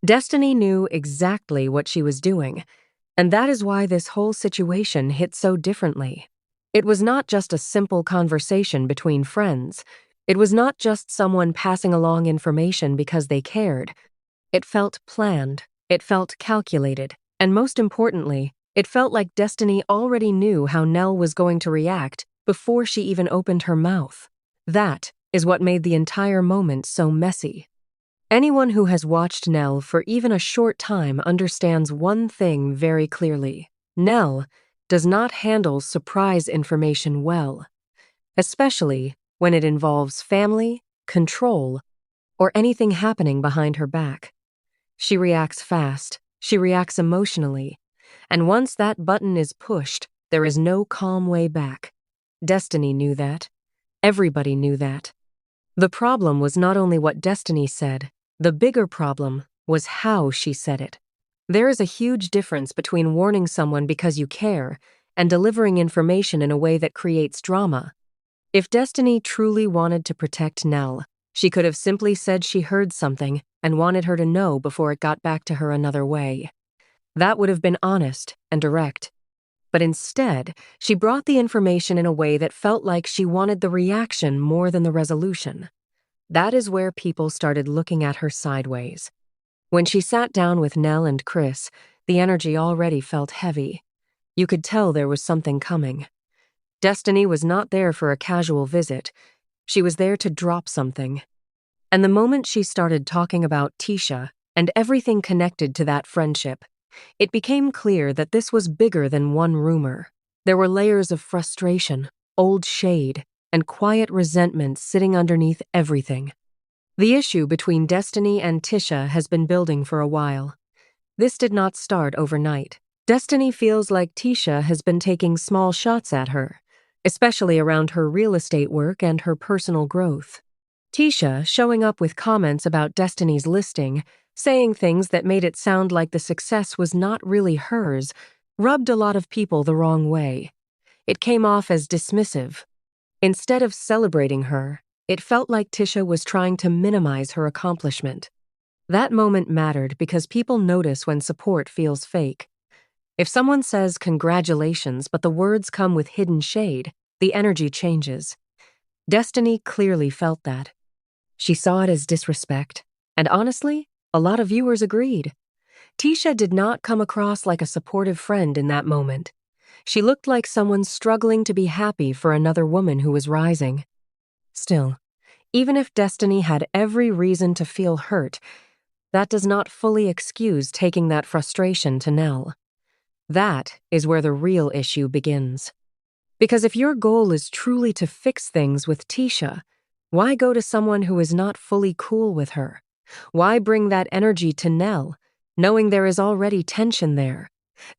Destiny knew exactly what she was doing, and that is why this whole situation hit so differently. It was not just a simple conversation between friends. It was not just someone passing along information because they cared. It felt planned, it felt calculated, and most importantly, it felt like Destiny already knew how Nell was going to react before she even opened her mouth. That is what made the entire moment so messy. Anyone who has watched Nell for even a short time understands one thing very clearly. Nell does not handle surprise information well, especially when it involves family, control, or anything happening behind her back. She reacts fast, she reacts emotionally, and once that button is pushed, there is no calm way back. Destiny knew that. Everybody knew that. The problem was not only what Destiny said, the bigger problem was how she said it. There is a huge difference between warning someone because you care and delivering information in a way that creates drama. If Destiny truly wanted to protect Nell, she could have simply said she heard something and wanted her to know before it got back to her another way. That would have been honest and direct. But instead, she brought the information in a way that felt like she wanted the reaction more than the resolution. That is where people started looking at her sideways. When she sat down with Nell and Chris, the energy already felt heavy. You could tell there was something coming. Destiny was not there for a casual visit. She was there to drop something. And the moment she started talking about Tisha and everything connected to that friendship, it became clear that this was bigger than one rumor. There were layers of frustration, old shade, and quiet resentment sitting underneath everything. The issue between Destiny and Tisha has been building for a while. This did not start overnight. Destiny feels like Tisha has been taking small shots at her, especially around her real estate work and her personal growth. Tisha showing up with comments about Destiny's listing, saying things that made it sound like the success was not really hers, rubbed a lot of people the wrong way. It came off as dismissive. Instead of celebrating her, it felt like Tisha was trying to minimize her accomplishment. That moment mattered because people notice when support feels fake. If someone says congratulations but the words come with hidden shade, the energy changes. Destiny clearly felt that. She saw it as disrespect, and honestly, a lot of viewers agreed. Tisha did not come across like a supportive friend in that moment. She looked like someone struggling to be happy for another woman who was rising. Still, even if Destiny had every reason to feel hurt, that does not fully excuse taking that frustration to Nell. That is where the real issue begins. Because if your goal is truly to fix things with Tisha, why go to someone who is not fully cool with her? Why bring that energy to Nell, knowing there is already tension there?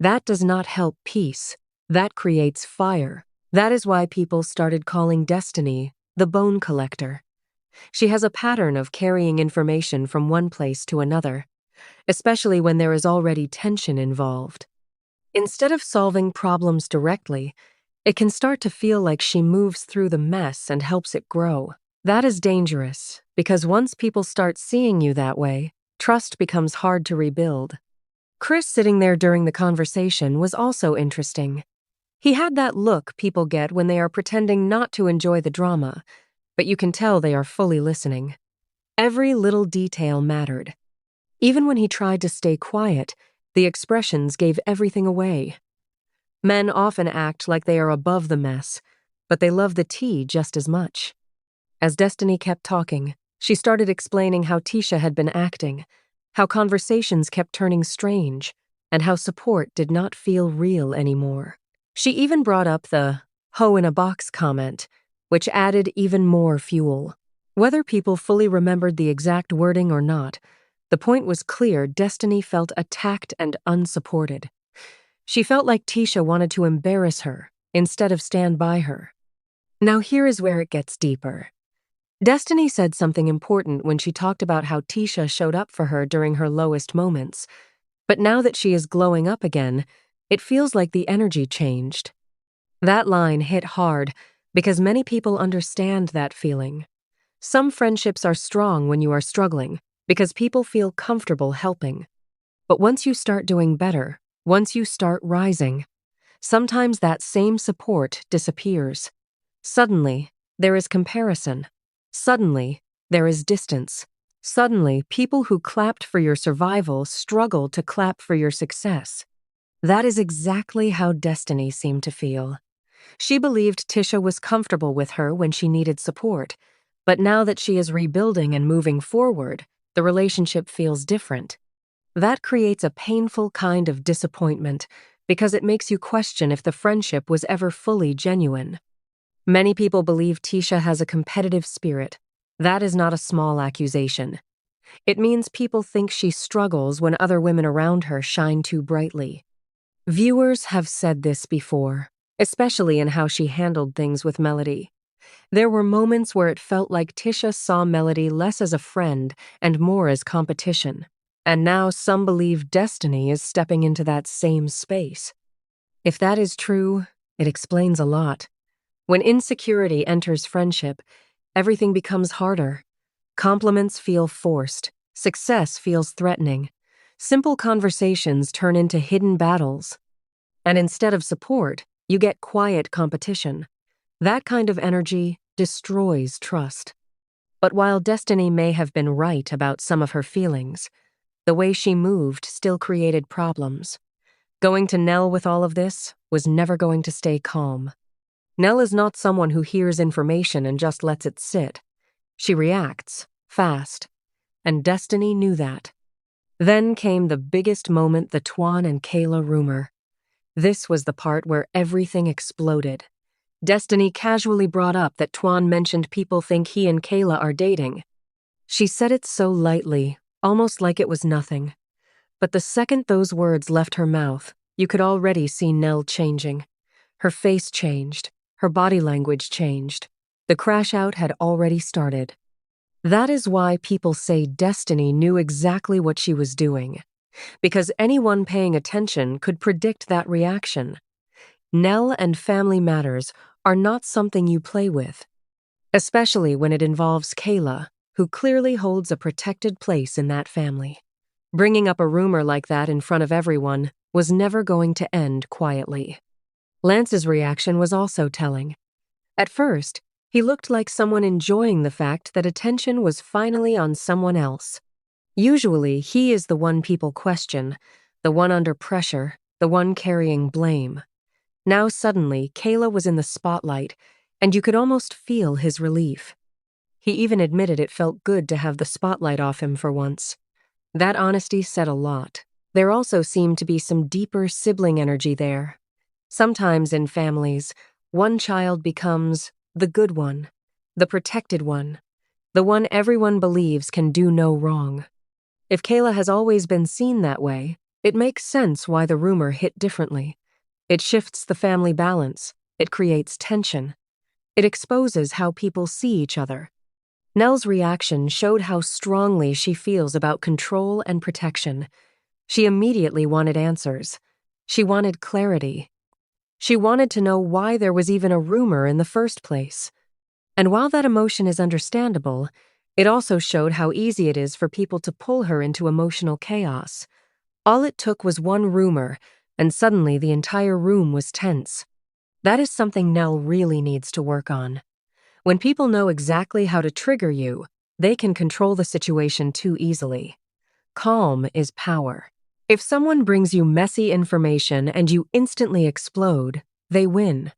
That does not help peace. That creates fire. That is why people started calling Destiny the bone collector. She has a pattern of carrying information from one place to another, especially when there is already tension involved. Instead of solving problems directly, it can start to feel like she moves through the mess and helps it grow. That is dangerous, because once people start seeing you that way, trust becomes hard to rebuild. Chris sitting there during the conversation was also interesting. He had that look people get when they are pretending not to enjoy the drama, but you can tell they are fully listening. Every little detail mattered. Even when he tried to stay quiet, the expressions gave everything away. Men often act like they are above the mess, but they love the tea just as much. As Destiny kept talking, she started explaining how Tisha had been acting, how conversations kept turning strange, and how support did not feel real anymore. She even brought up the hoe in a box comment, which added even more fuel. Whether people fully remembered the exact wording or not, the point was clear: Destiny felt attacked and unsupported. She felt like Tisha wanted to embarrass her instead of stand by her. Now here is where it gets deeper. Destiny said something important when she talked about how Tisha showed up for her during her lowest moments. But now that she is glowing up again, it feels like the energy changed. That line hit hard because many people understand that feeling. Some friendships are strong when you are struggling, because people feel comfortable helping. But once you start doing better, once you start rising, sometimes that same support disappears. Suddenly, there is comparison. Suddenly, there is distance. Suddenly, people who clapped for your survival struggle to clap for your success. That is exactly how Destiny seemed to feel. She believed Tisha was comfortable with her when she needed support, but now that she is rebuilding and moving forward, the relationship feels different. That creates a painful kind of disappointment because it makes you question if the friendship was ever fully genuine. Many people believe Tisha has a competitive spirit. That is not a small accusation. It means people think she struggles when other women around her shine too brightly. Viewers have said this before, especially in how she handled things with Melody. There were moments where it felt like Tisha saw Melody less as a friend and more as competition. And now some believe Destiny is stepping into that same space. If that is true, it explains a lot. When insecurity enters friendship, everything becomes harder. Compliments feel forced. Success feels threatening. Simple conversations turn into hidden battles. And instead of support, you get quiet competition. That kind of energy destroys trust. But while Destiny may have been right about some of her feelings, the way she moved still created problems. Going to Nell with all of this was never going to stay calm. Nell is not someone who hears information and just lets it sit. She reacts, fast, and Destiny knew that. Then came the biggest moment, the Twan and Kayla rumor. This was the part where everything exploded. Destiny casually brought up that Twan mentioned people think he and Kayla are dating. She said it so lightly, almost like it was nothing. But the second those words left her mouth, you could already see Nell changing. Her face changed. Her body language changed. The crash out had already started. That is why people say Destiny knew exactly what she was doing, because anyone paying attention could predict that reaction. Nell and family matters are not something you play with, especially when it involves Kayla, who clearly holds a protected place in that family. Bringing up a rumor like that in front of everyone was never going to end quietly. Lance's reaction was also telling. At first, he looked like someone enjoying the fact that attention was finally on someone else. Usually, he is the one people question, the one under pressure, the one carrying blame. Now suddenly, Kayla was in the spotlight, and you could almost feel his relief. He even admitted it felt good to have the spotlight off him for once. That honesty said a lot. There also seemed to be some deeper sibling energy there. Sometimes in families, one child becomes the good one, the protected one, the one everyone believes can do no wrong. If Kayla has always been seen that way, it makes sense why the rumor hit differently. It shifts the family balance. It creates tension. It exposes how people see each other. Nell's reaction showed how strongly she feels about control and protection. She immediately wanted answers. She wanted clarity. She wanted to know why there was even a rumor in the first place. And while that emotion is understandable, it also showed how easy it is for people to pull her into emotional chaos. All it took was one rumor, and suddenly the entire room was tense. That is something Nell really needs to work on. When people know exactly how to trigger you, they can control the situation too easily. Calm is power. If someone brings you messy information and you instantly explode, they win.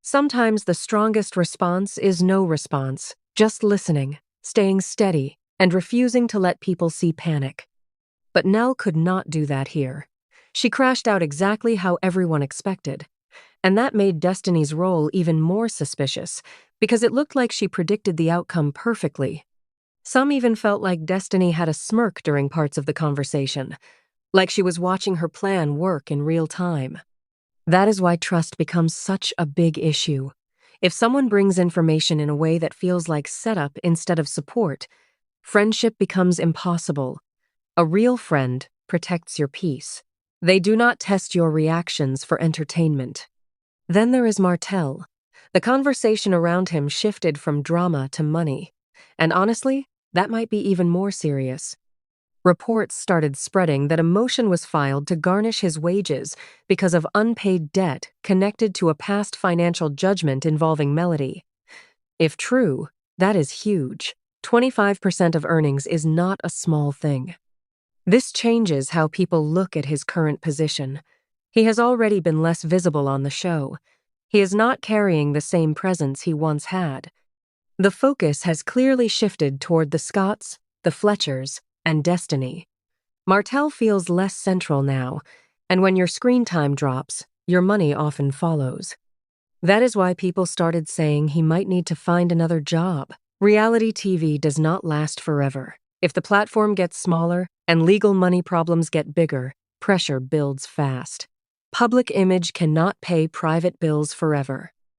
Sometimes the strongest response is no response, just listening, staying steady, and refusing to let people see panic. But Nell could not do that here. She crashed out exactly how everyone expected. And that made Destiny's role even more suspicious, because it looked like she predicted the outcome perfectly. Some even felt like Destiny had a smirk during parts of the conversation, like she was watching her plan work in real time. That is why trust becomes such a big issue. If someone brings information in a way that feels like setup instead of support, friendship becomes impossible. A real friend protects your peace. They do not test your reactions for entertainment. Then there is Martell. The conversation around him shifted from drama to money. And honestly, that might be even more serious. Reports started spreading that a motion was filed to garnish his wages because of unpaid debt connected to a past financial judgment involving Melody. If true, that is huge. 25% of earnings is not a small thing. This changes how people look at his current position. He has already been less visible on the show. He is not carrying the same presence he once had. The focus has clearly shifted toward the Scotts, the Fletchers, and Destiny. Martell feels less central now, and when your screen time drops, your money often follows. That is why people started saying he might need to find another job. Reality TV does not last forever. If the platform gets smaller and legal money problems get bigger, pressure builds fast. Public image cannot pay private bills forever.